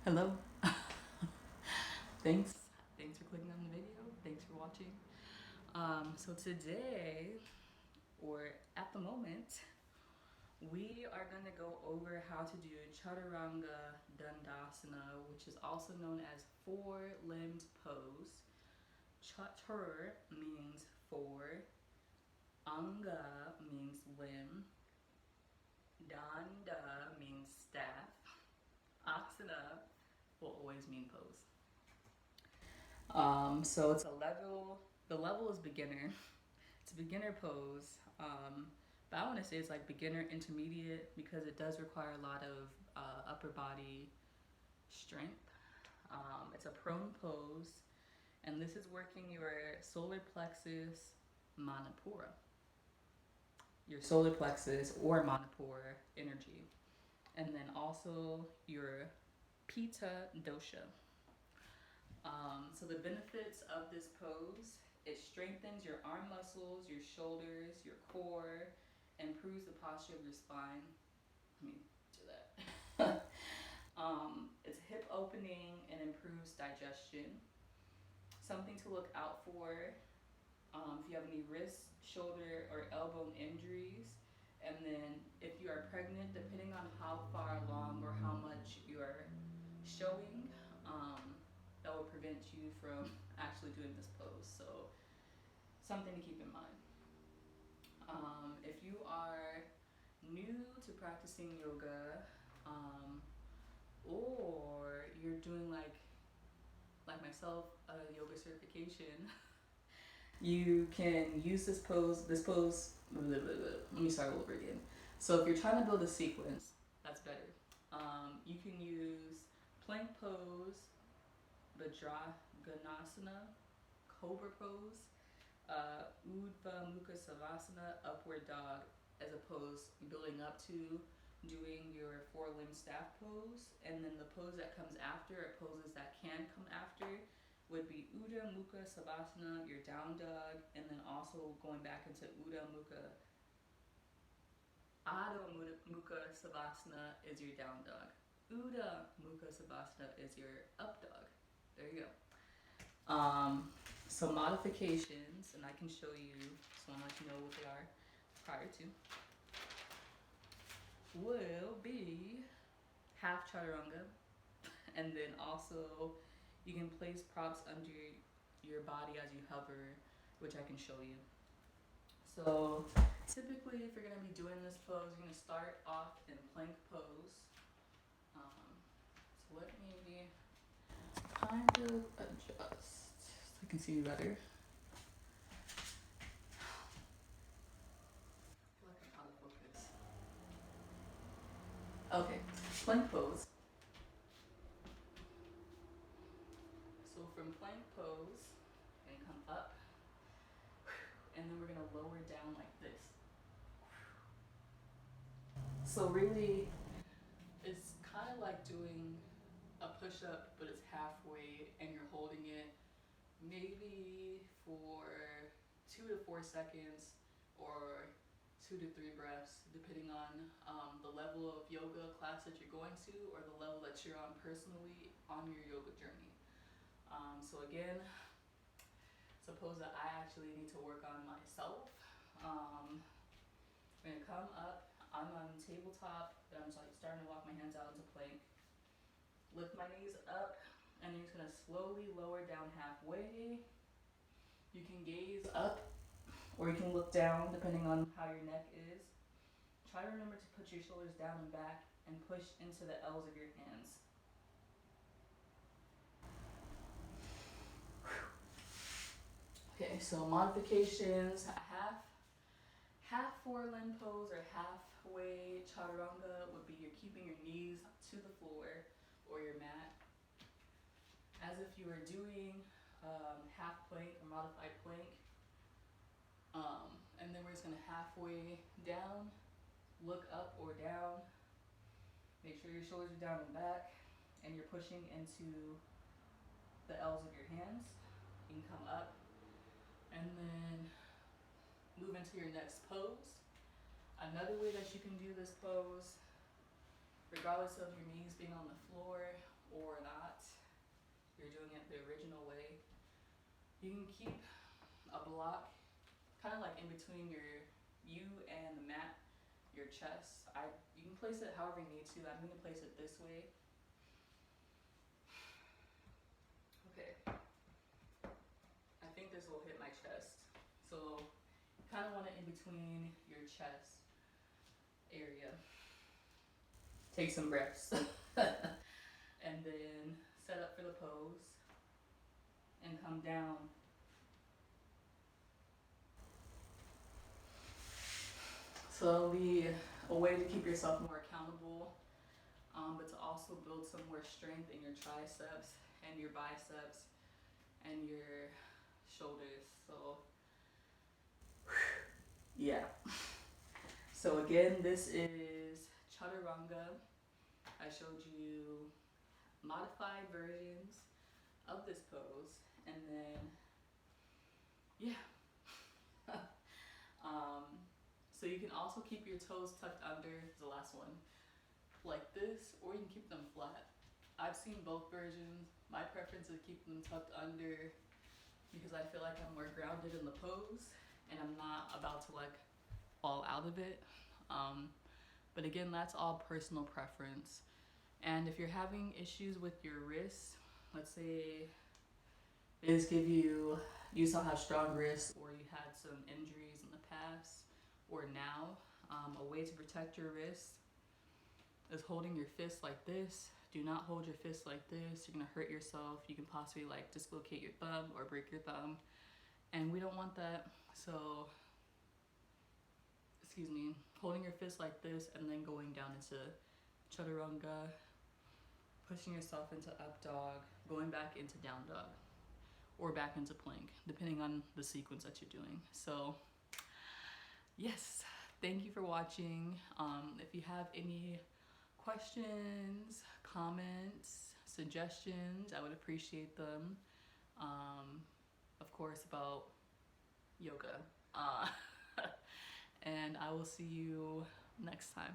Hello. Thanks. Thanks for clicking on the video. Thanks for watching. So today, or at the moment, we are going to go over how to do Chaturanga Dandasana, which is also known as four-limbed pose. Chatur means four, Anga means limb, Danda means staff, Asana will always mean pose. So it's a level. The level is beginner. It's a beginner pose. But I want to say it's like beginner intermediate because it does require a lot of upper body strength. It's a prone pose, and this is working your solar plexus manipura, your solar plexus or manipura energy, and then also your pitta dosha. So the benefits of this pose, it strengthens your arm muscles, your shoulders, your core, improves the posture of your spine. Let me do that. It's hip opening and improves digestion. Something to look out for if you have any wrist, shoulder, or elbow injuries. And then if you are pregnant, depending on how far along or how much you are showing, that will prevent you from actually doing this pose. So something to keep in mind. If you are new to practicing yoga, or you're doing like myself, a yoga certification, you can use this pose. Let me start over again. So if you're trying to build a sequence, that's better. You can use plank pose, Vajraganasana, cobra pose, Urdhva Mukha Savasana, upward dog, as opposed building up to doing your four-limb staff pose. And then the pose that comes after, or poses that can come after, would be Urdhva Mukha Savasana, your down dog, and then also going back into Urdhva Mukha Adho Mukha Savasana is your down dog. Urdhva Mukha Savasana is your up dog. There you go. So modifications, and I can show you, so I'll let you know what they are prior to, will be half chaturanga, and then also you can place props under your body as you hover, which I can show you. So typically, if you're going to be doing this pose, you're going to start off in plank pose. So let me kind of adjust so I can see you better. I feel like I'm out of focus. Okay, plank pose. So from plank pose, we're gonna come up, and then we're gonna lower down like this. So really, it's kind of like doing a push-up, but it's halfway, and you're holding it maybe for 2 to 4 seconds, or 2 to 3 breaths, depending on the level of yoga class that you're going to, or the level that you're on personally on your yoga journey. So again, suppose that I actually need to work on myself. I'm gonna come up. I'm on tabletop. Then I'm starting to walk my hands out into plank. Lift my knees up, and you're just gonna slowly lower down halfway. You can gaze up, or you can look down, depending on how your neck is. Try to remember to put your shoulders down and back, and push into the L's of your hands. Okay, so modifications, half four-limb pose or halfway chaturanga would be you're keeping your knees to the floor or your mat, as if you were doing half plank or modified plank. And then we're just gonna halfway down, look up or down, make sure your shoulders are down and back, and you're pushing into the L's of your hands. You can come up, and then move into your next pose. Another way that you can do this pose, regardless of your knees being on the floor or an the original way. You can keep a block kind of like in between you and the mat, your chest. You can place it however you need to. I'm going to place it this way. Okay. I think this will hit my chest. So you kind of want it in between your chest area. Take some breaths. And then set up for the pose and come down. So it'll be a way to keep yourself more accountable, but to also build some more strength in your triceps and your biceps and your shoulders. So yeah. So again, this is Chaturanga. I showed you modified versions of this pose, and then yeah. So you can also keep your toes tucked under, the last one, like this, or you can keep them flat. I've seen both versions. My preference is keep them tucked under because I feel like I'm more grounded in the pose and I'm not about to like fall out of it. But again, that's all personal preference. And if you're having issues with your wrists, let's say they just give you still have strong wrists, or you had some injuries in the past or now, a way to protect your wrists is holding your fist like this. Do not hold your fist like this. You're gonna hurt yourself. You can possibly like dislocate your thumb or break your thumb, and we don't want that. So, excuse me, holding your fist like this and then going down into Chaturanga, pushing yourself into up dog, going back into down dog, or back into plank, depending on the sequence that you're doing. So yes, thank you for watching. If you have any questions, comments, suggestions, I would appreciate them. Of course, about yoga. And I will see you next time.